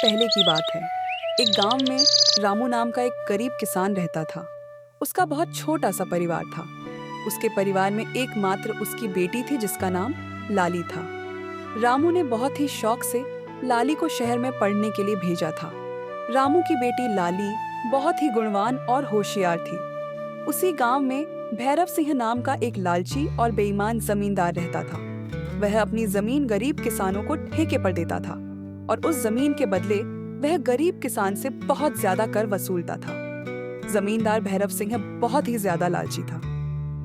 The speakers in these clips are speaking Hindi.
पहले की बात है। एक गांव में रामू नाम का एक गरीब किसान रहता था। उसका बहुत छोटा सा परिवार था। उसके परिवार में एकमात्र उसकी बेटी थी जिसका नाम लाली था। रामू ने बहुत ही शौक से लाली को शहर में पढ़ने के लिए भेजा था। रामू की बेटी लाली बहुत ही गुणवान और होशियार थी। उसी गांव में भैरव सिंह नाम का एक लालची और बेईमान जमींदार रहता था। वह अपनी जमीन गरीब किसानों को ठेके पर देता था और उस जमीन के बदले वह गरीब किसान से बहुत ज्यादा कर वसूलता था। जमींदार भैरव सिंह बहुत ही ज्यादा लालची था।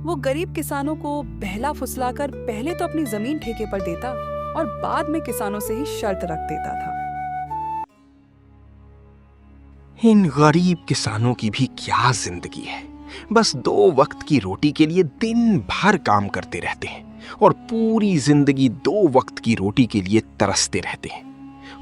वो गरीब किसानों को बहला फुसलाकर पहले तो अपनी जमीन ठेके पर देता और बाद में किसानों से ही शर्त रख देता था। इन गरीब किसानों की भी क्या जिंदगी है। बस 2 वक्त की रोटी के लिए दिन भर काम करते रहते हैं और पूरी जिंदगी 2 वक्त की रोटी के लिए तरसते रहते हैं।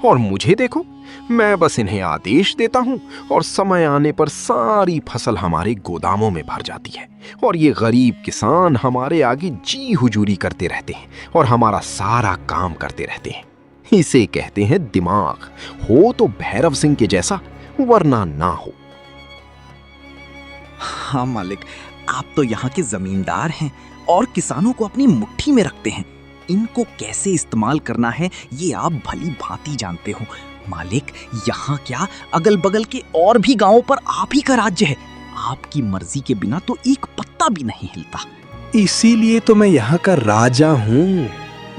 और मुझे देखो, मैं बस इन्हें आदेश देता हूं और समय आने पर सारी फसल हमारे गोदामों में भर जाती है और ये गरीब किसान हमारे आगे जी हुजूरी करते रहते हैं और हमारा सारा काम करते रहते हैं। इसे कहते हैं दिमाग। हो तो भैरव सिंह के जैसा, वरना ना हो। हाँ मालिक, आप तो यहाँ के जमींदार हैं और किसानों को अपनी मुट्ठी में रखते हैं। इनको कैसे इस्तेमाल करना है ये आप भली भांति जानते हो। मालिक, यहाँ क्या अगल बगल के और भी गांवों पर आप ही का राज्य है। आपकी मर्जी के बिना तो एक पत्ता भी नहीं हिलता। इसीलिए तो मैं यहाँ का राजा हूँ।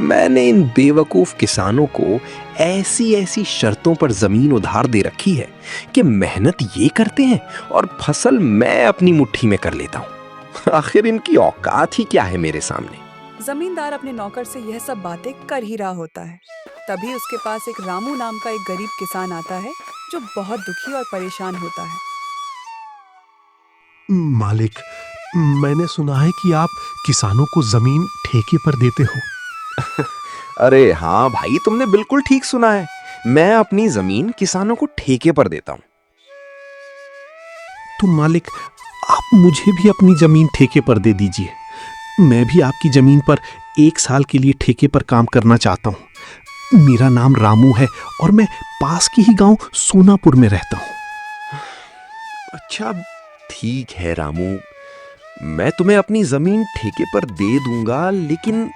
मैंने इन बेवकूफ किसानों को ऐसी ऐसी शर्तों पर जमीन उधार दे रखी है कि मेहनत ये करते हैं और फसल मैं अपनी मुट्ठी में कर लेता हूँ। आखिर इनकी औकात ही क्या है मेरे सामने। जमींदार अपने नौकर से यह सब बातें कर ही रहा होता है। तभी उसके पास एक रामू नाम का एक गरीब किसान आता है जो बहुत दुखी और परेशान होता है। मालिक, मैंने सुना है कि आप किसानों को जमीन ठेके पर देते हो। अरे हाँ भाई, तुमने बिल्कुल ठीक सुना है। मैं अपनी जमीन किसानों को ठेके पर देता हूँ। तो मालिक, आप मुझे भी अपनी जमीन ठेके पर दे दीजिए। मैं भी आपकी जमीन पर 1 साल के लिए ठेके पर काम करना चाहता हूँ। मेरा नाम रामू है और मैं पास के ही गांव सोनापुर में रहता हूँ। अच्छा ठीक है रामू, मैं तुम्हें अपनी जमीन ठेके पर दे दूंगा, लेकिन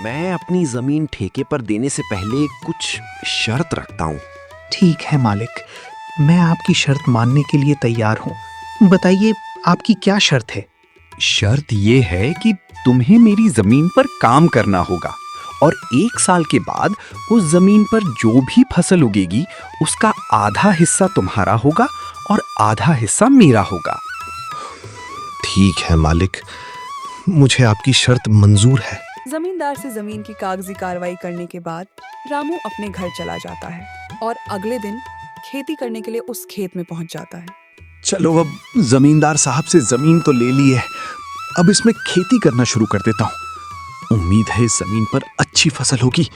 मैं अपनी जमीन ठेके पर देने से पहले कुछ शर्त रखता हूँ। ठीक है मालिक, मैं आपकी शर्त मानने के लिए तैयार हूँ। बताइए, आपकी क्या शर्त है? शर्त ये है कि तुम्हें मेरी जमीन पर काम करना होगा और 1 साल के बाद उस जमीन पर जो भी फसल उगेगी उसका आधा हिस्सा तुम्हारा होगा और आधा हिस्सा मेरा होगा। ठीक है मालिक, मुझे आपकी शर्त मंजूर है। जमींदार से जमीन की कागजी कार्रवाई करने के बाद रामू अपने घर चला जाता है और अगले दिन खेती करने के लिए उस खेत में पहुंच जाता है। चलो, अब जमींदार साहब से जमीन तो ले ली है, अब इसमें खेती करना शुरू कर देता हूँ। उम्मीद है इस जमीन पर अच्छी फसल होगी।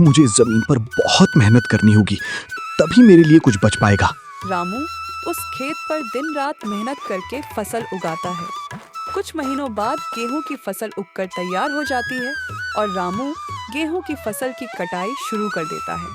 मुझे इस जमीन पर बहुत मेहनत करनी होगी, तभी मेरे लिए कुछ बच पाएगा। रामू उस खेत पर दिन रात मेहनत करके फसल उगाता है। कुछ महीनों बाद गेहूं की फसल उगकर तैयार हो जाती है और रामू गेहूं की फसल की कटाई शुरू कर देता है।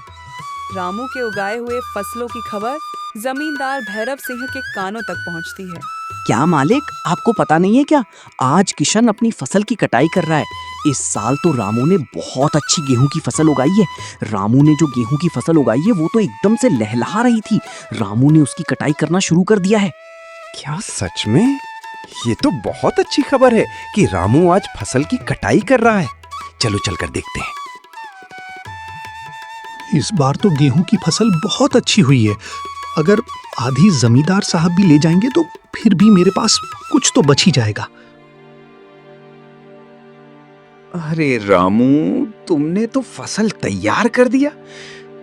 रामू के उगाए हुए फसलों की खबर जमींदार भैरव सिंह के कानों तक पहुंचती है। क्या मालिक, आपको पता नहीं है क्या? आज किशन अपनी फसल की कटाई कर रहा है। इस साल तो रामू ने बहुत अच्छी गेहूं की फसल उगाई है। रामू ने जो गेहूं की फसल उगाई है वो तो एकदम से लहलहा रही थी। रामू ने उसकी कटाई करना शुरू कर दिया है। क्या सच में? ये तो बहुत अच्छी खबर है कि रामू आज फसल की कटाई कर रहा है। चलो चलकर देखते हैं। इस बार तो गेहूं की फसल बहुत अच्छी हुई है। अगर आधी जमींदार साहब भी ले जाएंगे तो फिर भी मेरे पास कुछ तो बच ही जाएगा। अरे रामू, तुमने तो फसल तैयार कर दिया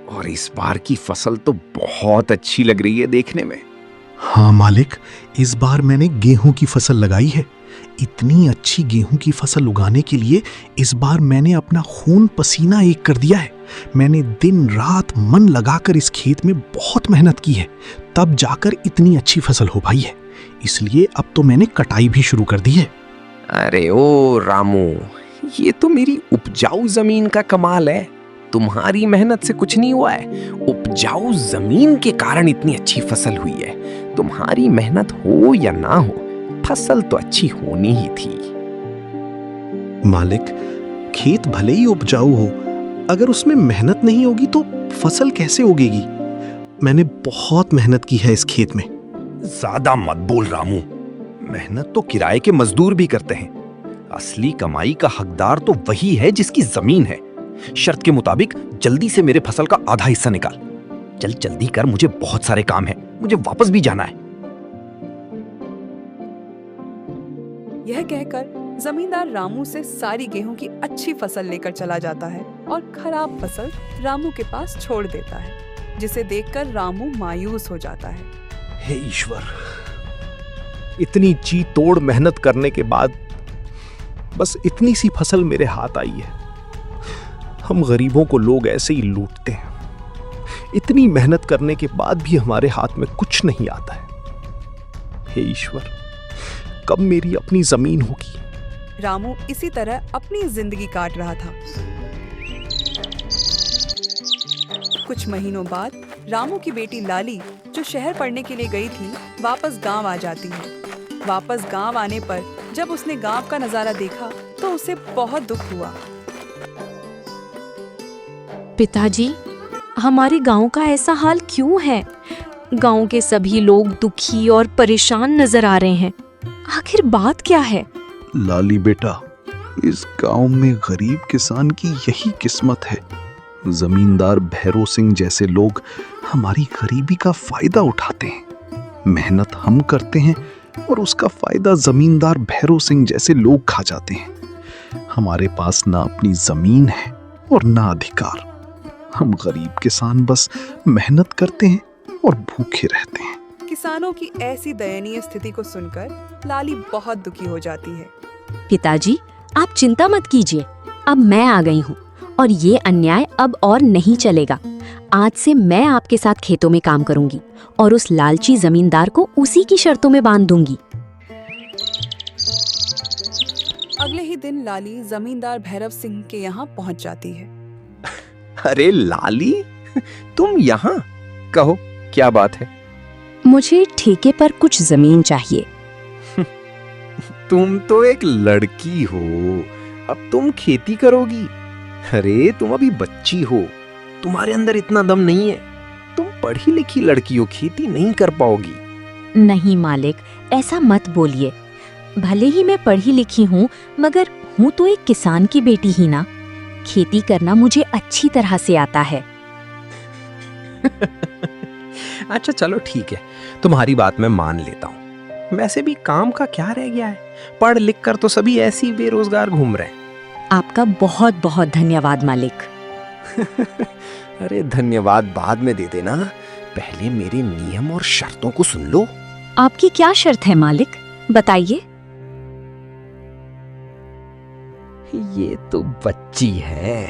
और इस बार की फसल तो बहुत अच्छी लग रही है देखने में। हाँ मालिक, इस बार मैंने गेहूं की फसल लगाई है। इतनी अच्छी गेहूं की फसल उगाने के लिए इस बार मैंने अपना खून पसीना एक कर दिया है। मैंने दिन रात मन लगाकर इस खेत में बहुत मेहनत की है, तब जाकर इतनी अच्छी फसल हो पाई है। इसलिए अब तो मैंने कटाई भी शुरू कर दी है। अरे ओ रामू, ये तो मेरी उपजाऊ जमीन का कमाल है। तुम्हारी मेहनत से कुछ नहीं हुआ है, उपजाऊ जमीन के कारण इतनी अच्छी फसल हुई है। तुम्हारी मेहनत हो या ना हो, फसल तो अच्छी होनी ही थी। मालिक, खेत भले ही उपजाऊ हो, अगर उसमें मेहनत नहीं होगी तो फसल कैसे उगेगी? मैंने बहुत मेहनत की है इस खेत में। ज्यादा मत बोल रामू, मेहनत तो किराए के मजदूर भी करते हैं। असली कमाई का हकदार तो वही है जिसकी जमीन है। शर्त के मुताबिक जल्दी से मेरे फसल का आधा हिस्सा निकाल। चल जल्दी कर, मुझे बहुत सारे काम हैं, मुझे वापस भी जाना है। यह कहकर जमींदार रामू से सारी गेहूं की अच्छी फसल लेकर चला जाता है और खराब फसल रामू के पास छोड़ देता है, जिसे देखकर रामू मायूस हो जाता है। हे ईश्वर, इतनी जी तोड़ मेहनत करने के बाद बस इतनी सी फसल मेरे हाथ आई है। हम गरीबों को लोग ऐसे ही लूटते हैं। इतनी मेहनत करने के बाद भी हमारे हाथ में कुछ नहीं आता है। हे ईश्वर, कब मेरी अपनी जमीन होगी? रामू इसी तरह अपनी जिंदगी काट रहा था। कुछ महीनों बाद रामू की बेटी लाली, जो शहर पढ़ने के लिए गई थी, वापस गांव आ जाती है। वापस गांव आने पर जब उसने गांव का नजारा देखा तो उसे बहुत दुख हुआ। पिताजी, हमारे गांव का ऐसा हाल क्यों है? गांव के सभी लोग दुखी और परेशान नजर आ रहे हैं। आखिर बात क्या है? लाली बेटा, इस गांव में गरीब किसान की यही किस्मत है। जमींदार भैरव सिंह जैसे लोग हमारी गरीबी का फायदा उठाते हैं। मेहनत हम करते हैं और उसका फायदा जमींदार भैरव सिंह जैसे लोग खा जाते हैं। हमारे पास ना अपनी जमीन है और ना अधिकार। हम गरीब किसान बस मेहनत करते हैं और भूखे रहते हैं। किसानों की ऐसी दयनीय स्थिति को सुनकर लाली बहुत दुखी हो जाती है। पिताजी, आप चिंता मत कीजिए। अब मैं आ गई हूँ और ये अन्याय अब और नहीं चलेगा। आज से मैं आपके साथ खेतों में काम करूंगी और उस लालची जमींदार को उसी की शर्तों में बांध दूंगी। अगले ही दिन लाली जमींदार भैरव सिंह के यहाँ पहुँच जाती है। अरे लाली, तुम यहाँ? कहो क्या बात है? मुझे ठेके पर कुछ जमीन चाहिए। तुम तो एक लड़की हो, अब तुम खेती करोगी? अरे तुम अभी बच्ची हो, तुम्हारे अंदर इतना दम नहीं है। तुम पढ़ी लिखी लड़की हो, खेती नहीं कर पाओगी। नहीं मालिक, ऐसा मत बोलिए। भले ही मैं पढ़ी लिखी हूँ, मगर हूँ तो एक किसान की बेटी ही ना। खेती करना मुझे अच्छी तरह से आता है। अच्छा चलो ठीक है, तुम्हारी बात मैं मान लेता हूँ। वैसे भी काम का क्या रह गया है? पढ़ लिख कर तो सभी ऐसे ही बेरोजगार घूम रहे हैं। आपका बहुत बहुत धन्यवाद मालिक। अरे धन्यवाद बाद में दे देना, पहले मेरे नियम और शर्तों को सुन लो। आपकी क्या शर्त है मालिक, बताइए। ये तो बच्ची है,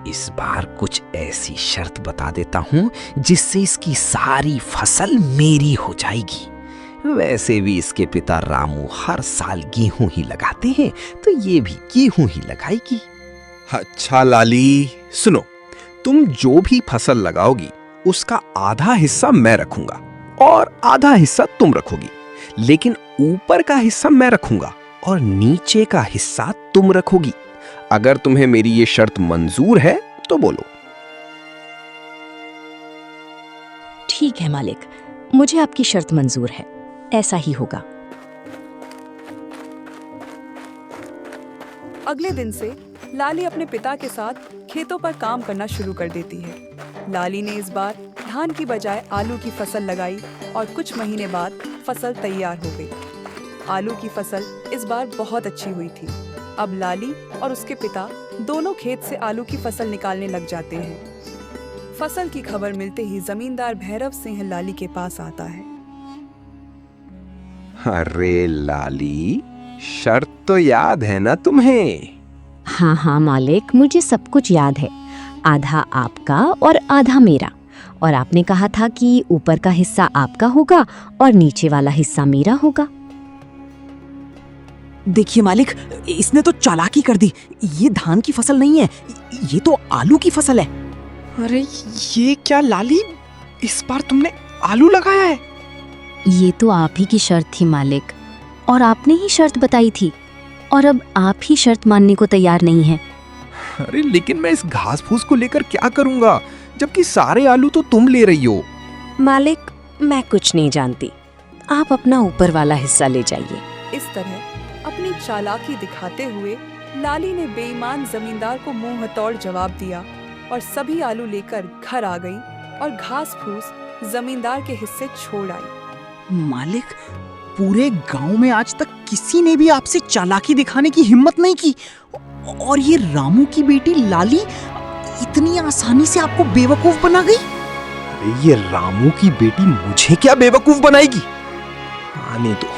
इस बार कुछ ऐसी शर्त बता देता हूँ जिससे इसकी सारी फसल मेरी हो जाएगी। वैसे भी इसके पिता रामू हर साल गेहूं ही लगाते हैं, तो ये भी गेहूं ही लगाएगी। अच्छा लाली सुनो, तुम जो भी फसल लगाओगी उसका आधा हिस्सा मैं रखूंगा और आधा हिस्सा तुम रखोगी, लेकिन ऊपर का हिस्सा मैं रखूंगा और नीचे का हिस्सा तुम रखोगी। अगर तुम्हें मेरी ये शर्त मंजूर है तो बोलो। ठीक है मालिक, मुझे आपकी शर्त मंजूर है, ऐसा ही होगा। अगले दिन से लाली अपने पिता के साथ खेतों पर काम करना शुरू कर देती है। लाली ने इस बार धान की बजाय आलू की फसल लगाई और कुछ महीने बाद फसल तैयार हो गई। आलू की फसल इस बार बहुत अच्छी हुई थी। अब लाली और उसके पिता दोनों खेत से आलू की फसल निकालने लग जाते हैं। फसल की खबर मिलते ही जमींदार भैरव सिंह लाली के पास आता है। अरे लाली, शर्त तो याद है ना तुम्हें? हाँ हाँ मालिक, मुझे सब कुछ याद है। आधा आपका और आधा मेरा। और आपने कहा था कि ऊपर का हिस्सा आपका होगा और नीचे वाला हिस्सा मेरा होगा। देखिए मालिक, इसने तो चालाकी कर दी। ये धान की फसल नहीं है, ये तो आलू की फसल है। अरे ये क्या लाली, इस बार तुमने आलू लगाया है? ये तो आप ही की शर्त थी मालिक, और आपने ही शर्त बताई थी, और अब आप ही शर्त मानने को तैयार नहीं हैं। अरे लेकिन मैं इस घास फूस को लेकर क्या करूंगा, जबकि सारे आलू तो तुम ले रही हो। मालिक, मैं कुछ नहीं जानती, आप अपना ऊपर वाला हिस्सा ले जाइए। इस तरह अपनी चालाकी दिखाते हुए लाली ने बेईमान जमींदार को मुंह तोड़ जवाब दिया और सभी आलू लेकर घर आ गई और घास फूस जमींदार के हिस्से छोड़ आई। मालिक, पूरे गांव में आज तक किसी ने भी आपसे चालाकी दिखाने की हिम्मत नहीं की, और ये रामू की बेटी लाली इतनी आसानी से आपको बेवकूफ बना गई। अरे ये रामू की बेटी मुझे क्या बेवकूफ बनाएगी? आने दो,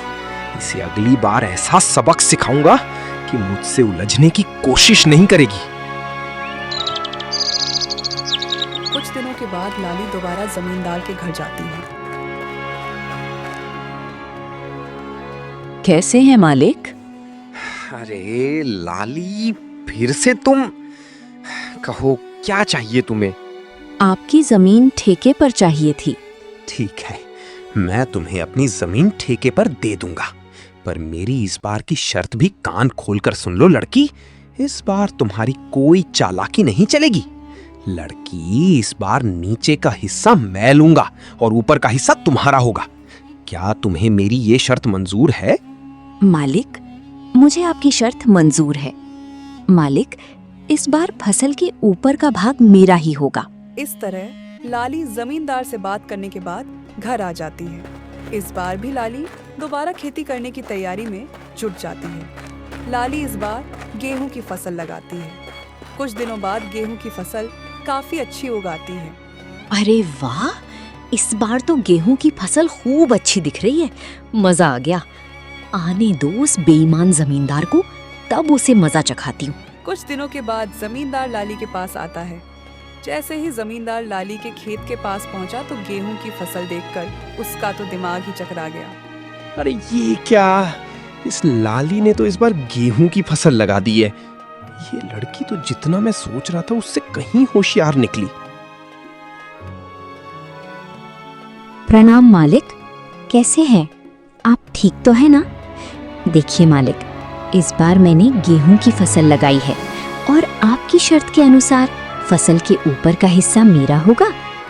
इसे अगली बार ऐसा सबक सिखाऊंगा कि मुझसे उलझने की कोशिश नहीं करेगी। कुछ दिनों के बाद लाली दोबारा जमींदार के घर जाती है। कैसे हैं मालिक? अरे लाली, फिर से तुम? कहो क्या चाहिए तुम्हें? आपकी जमीन ठेके पर चाहिए थी। ठीक है, मैं तुम्हें अपनी जमीन ठेके पर दे दूंगा, पर मेरी इस बार की शर्त भी कान खोलकर सुन लो लड़की। इस बार तुम्हारी कोई चालाकी नहीं चलेगी। लड़की, इस बार नीचे का हिस्सा मैं लूंगा और ऊपर का हिस्सा तुम्हारा होगा। क्या तुम्हें मेरी ये शर्त मंजूर है? मालिक, मुझे आपकी शर्त मंजूर है। मालिक, इस बार फसल के ऊपर का भाग मेरा ही होगा। इस तरह लाली जमींदार से बात करने के बाद घर आ जाती है। इस बार भी लाली दोबारा खेती करने की तैयारी में जुट जाती है। लाली इस बार गेहूं की फसल लगाती है। कुछ दिनों बाद गेहूं की फसल काफी अच्छी उगाती है। अरे वाह, इस बार तो गेहूं की फसल खूब अच्छी दिख रही है। मजा आ गया। आने दो उस बेईमान जमींदार को, तब उसे मजा चखाती हूँ। कुछ दिनों के बाद जमींदार लाली के पास आता है। जैसे ही जमींदार लाली के खेत के पास पहुंचा तो गेहूं की फसल देखकर उसका तो दिमाग ही चकरा गया। अरे ये क्या, इस लाली ने तो इस बार गेहूं की फसल लगा दी है। ये लड़की तो जितना मैं सोच रहा था उससे कहीं होशियार निकली। प्रणाम मालिक, कैसे हैं? आप ठीक तो है ना? देखिए मालिक, इस बार मैंने गेहूं की फसल लगाई है और आपकी शर्त के अनुसार फसल के ऊपर का हिस्सा मेरा होगा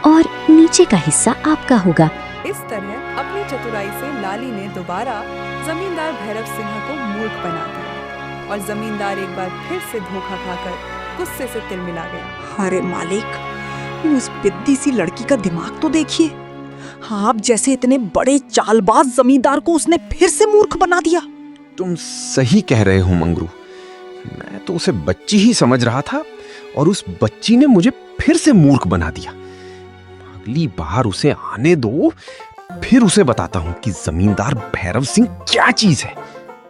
और नीचे का हिस्सा आपका होगा। इस तरह अपनी चतुराई से लाली ने दोबारा जमींदार भैरव सिंह को मूर्ख बना दिया और जमींदार एक बार फिर से धोखा खाकर गुस्से से तिलमिला गया। अरे मालिक, उस बिद्दी सी लड़की का दिमाग तो देखिए। आप जैसे इतने बड़े चालबाज जमींदार को उसने फिर से मूर्ख बना दिया। तुम सही कह रहे हो मंगरू, मैं तो उसे बच्ची ही समझ रहा था और उस बच्ची ने मुझे फिर से मूर्ख बना दिया। अगली बार उसे आने दो, फिर उसे बताता हूँ कि जमींदार भैरव सिंह क्या चीज है।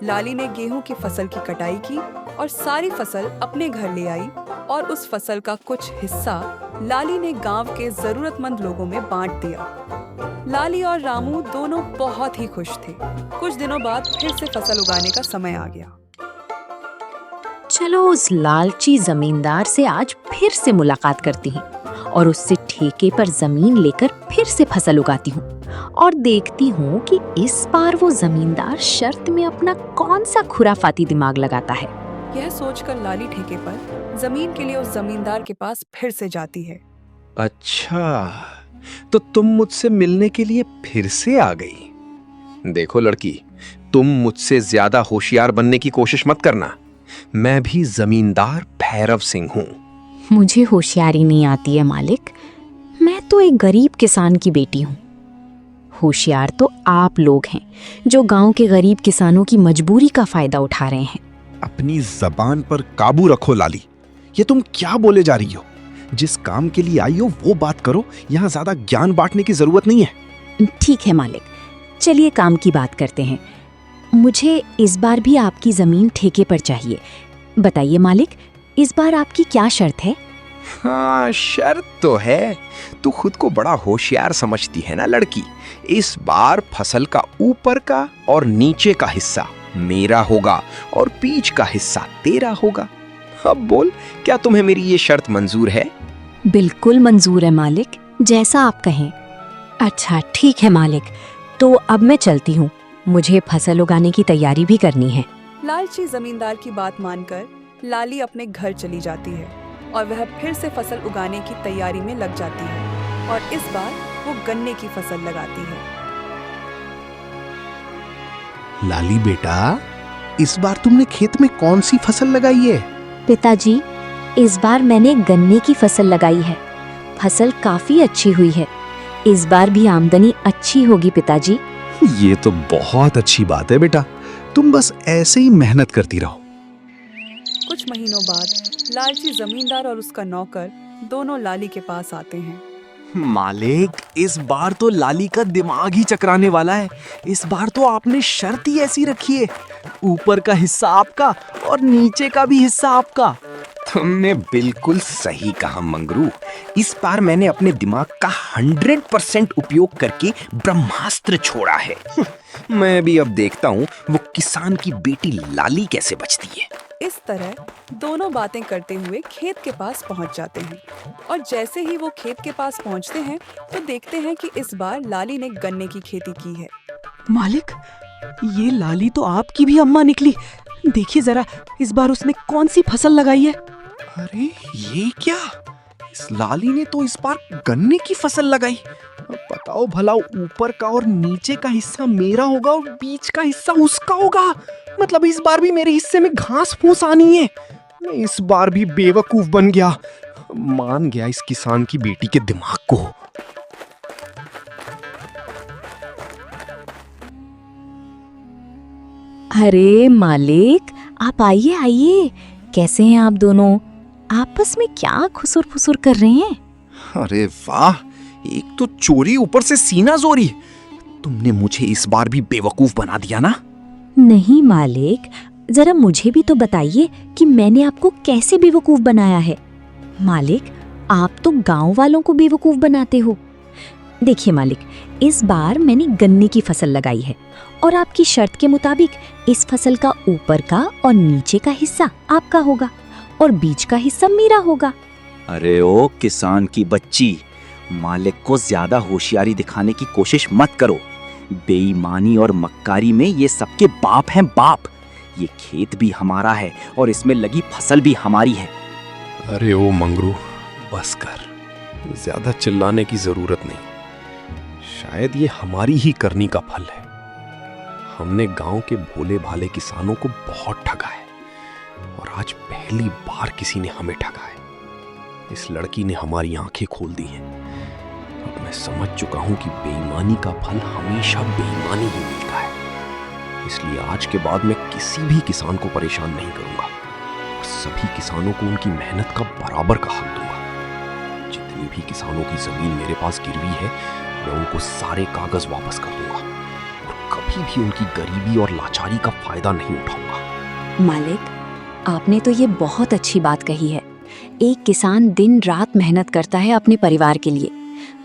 लाली ने गेहूं की फसल की कटाई की और सारी फसल अपने घर ले आई और उस फसल का कुछ हिस्सा लाली ने गांव के जरूरतमंद लोगों में बांट दिया। लाली और रामू दोनों बहुत ही खुश थे। कुछ दिनों बाद फिर से फसल उगाने का समय आ गया। चलो उस लालची जमींदार से आज फिर से मुलाकात करती हूँ और उससे ठेके पर जमीन लेकर फिर से फसल उगाती हूँ और देखती हूँ कि इस बार वो जमींदार शर्त में अपना कौन सा खुराफाती दिमाग लगाता है। यह सोचकर लाली ठेके पर जमीन के लिए उस जमींदार के पास फिर से जाती है। अच्छा, तो तुम मुझसे मिलने के लिए फिर से आ गई। देखो लड़की, तुम मुझसे ज्यादा होशियार बनने की कोशिश मत करना। मैं भी जमींदार भैरव सिंह हूँ। मुझे होशियारी नहीं आती है मालिक, मैं तो एक गरीब किसान की बेटी हूँ। होशियार तो आप लोग हैं जो गांव के गरीब किसानों की मजबूरी का फायदा उठा रहे हैं। अपनी जबान पर काबू रखो लाली, ये तुम क्या बोले जा रही हो? जिस काम के लिए आई हो वो बात करो, यहाँ ज्यादा ज्ञान बांटने की जरूरत नहीं है। ठीक है मालिक, चलिए काम की बात करते हैं। मुझे इस बार भी आपकी जमीन ठेके पर चाहिए। बताइए मालिक, इस बार आपकी क्या शर्त है? हाँ, शर्त तो है। तू खुद को बड़ा होशियार समझती है ना लड़की। इस बार फसल का ऊपर का और नीचे का हिस्सा मेरा होगा और बीच का हिस्सा तेरा होगा। अब बोल, क्या तुम्हें मेरी ये शर्त मंजूर है? बिल्कुल मंजूर है मालिक, जैसा आप कहें। अच्छा ठीक है मालिक, तो अब मैं चलती हूँ, मुझे फसल उगाने की तैयारी भी करनी है। लालची जमींदार की बात मानकर लाली अपने घर चली जाती है और वह फिर से फसल उगाने की तैयारी में लग जाती है और इस बार वो गन्ने की फसल लगाती है। लाली बेटा, इस बार तुमने खेत में कौन सी फसल लगाई है? पिताजी, इस बार मैंने गन्ने की फसल लगाई है। फसल काफी अच्छी हुई है। इस बार भी आमदनी अच्छी होगी पिताजी। ये तो बहुत अच्छी बात है बेटा, तुम बस ऐसे ही मेहनत करती रहो। कुछ महीनों बाद लालची जमींदार और उसका नौकर दोनों लाली के पास आते हैं। मालिक, इस बार तो लाली का दिमाग ही चकराने वाला है। इस बार तो आपने शर्त ही ऐसी रखी है, ऊपर का हिस्सा आपका और नीचे का भी हिस्सा आपका। तुमने बिल्कुल सही कहा मंगरू। इस बार मैंने अपने दिमाग का 100% उपयोग करके ब्रह्मास्त्र छोड़ा है। मैं भी अब देखता हूँ वो किसान की बेटी लाली कैसे बचती है। इस तरह दोनों बातें करते हुए खेत के पास पहुंच जाते हैं और जैसे ही वो खेत के पास पहुंचते हैं तो देखते हैं कि इस बार लाली ने गन्ने की खेती की है। मालिक, ये लाली तो आपकी भी अम्मा निकली। देखिए जरा, इस बार उसने कौन सी फसल लगाई है। अरे ये क्या, इस लाली ने तो इस बार गन्ने की फसल लगाई। अब बताओ भला, ऊपर का और नीचे का हिस्सा मेरा होगा और बीच का हिस्सा उसका होगा। मतलब इस बार भी मेरे हिस्से में घास फूस आनी है। मैं इस बार भी बेवकूफ बन गया, मान गया इस किसान की बेटी के दिमाग को। अरे मालिक, आप आइए आइए, कैसे हैं आप दोनों? आपस में क्या खुसुर फुसुर कर रहे हैं? अरे वाह, एक तो चोरी, ऊपर से सीना जोरी। तुमने मुझे इस बार भी बेवकूफ बना दिया ना। नहीं मालिक, जरा मुझे भी तो बताइए कि मैंने आपको कैसे बेवकूफ बनाया है। मालिक, आप तो गांव वालों को बेवकूफ बनाते हो। देखिए मालिक, इस बार मैंने गन्ने की फसल लगाई है और आपकी शर्त के मुताबिक इस फसल का ऊपर का और नीचे का हिस्सा आपका होगा और बीच का हिस्सा मेरा होगा। अरे ओ किसान की बच्ची, मालिक को ज्यादा होशियारी दिखाने की कोशिश मत करो। बेईमानी और मक्कारी में ये सबके बाप हैं बाप। ये खेत भी हमारा है और इसमें लगी फसल भी हमारी है। अरे ओ मंगरू, बस कर, ज्यादा चिल्लाने की जरूरत नहीं। शायद ये हमारी ही करनी का फल है। हमने गांव के भोले भाले किसानों को बहुत ठगा है और आज पहली बार किसी ने हमें ठगा है। इस लड़की ने हमारी आंखें खोल दी हैं। अब मैं समझ चुका हूं कि बेईमानी का फल हमेशा बेईमानी ही मिलता है। इसलिए आज के बाद मैं किसी भी किसान को परेशान नहीं करूंगा और सभी किसानों को उनकी मेहनत का बराबर का हक दूंगा। जितनी भी किसानों की जमीन मेरे पास गिरवी है, मैं उनको सारे कागज वापस कर दूंगा और कभी भी उनकी गरीबी और लाचारी का फायदा नहीं उठाऊंगा। मालिक, आपने तो ये बहुत अच्छी बात कही है। एक किसान दिन रात मेहनत करता है अपने परिवार के लिए,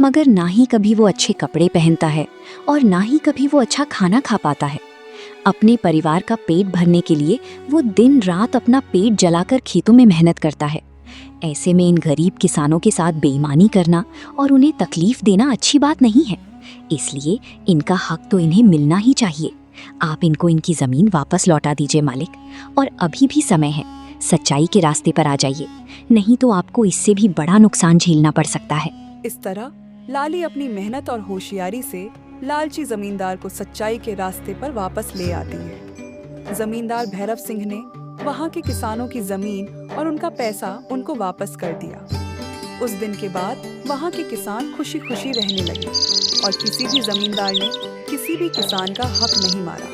मगर ना ही कभी वो अच्छे कपड़े पहनता है और ना ही कभी वो अच्छा खाना खा पाता है। अपने परिवार का पेट भरने के लिए वो दिन रात अपना पेट जलाकर खेतों में मेहनत करता है। ऐसे में इन गरीब किसानों के साथ बेईमानी करना और उन्हें तकलीफ देना अच्छी बात नहीं है। इसलिए इनका हक तो इन्हें मिलना ही चाहिए। आप इनको इनकी जमीन वापस लौटा दीजिए मालिक, और अभी भी समय है, सच्चाई के रास्ते पर आ जाइए, नहीं तो आपको इससे भी बड़ा नुकसान झेलना पड़ सकता है। इस तरह लाली अपनी मेहनत और होशियारी से लालची जमींदार को सच्चाई के रास्ते पर वापस ले आती है। जमींदार भैरव सिंह ने वहाँ के किसानों की जमीन और उनका पैसा उनको वापस कर दिया। उस दिन के बाद वहाँ के किसान खुशी खुशी रहने लगे और किसी भी जमींदार ने किसी भी किसान का हक नहीं मारा।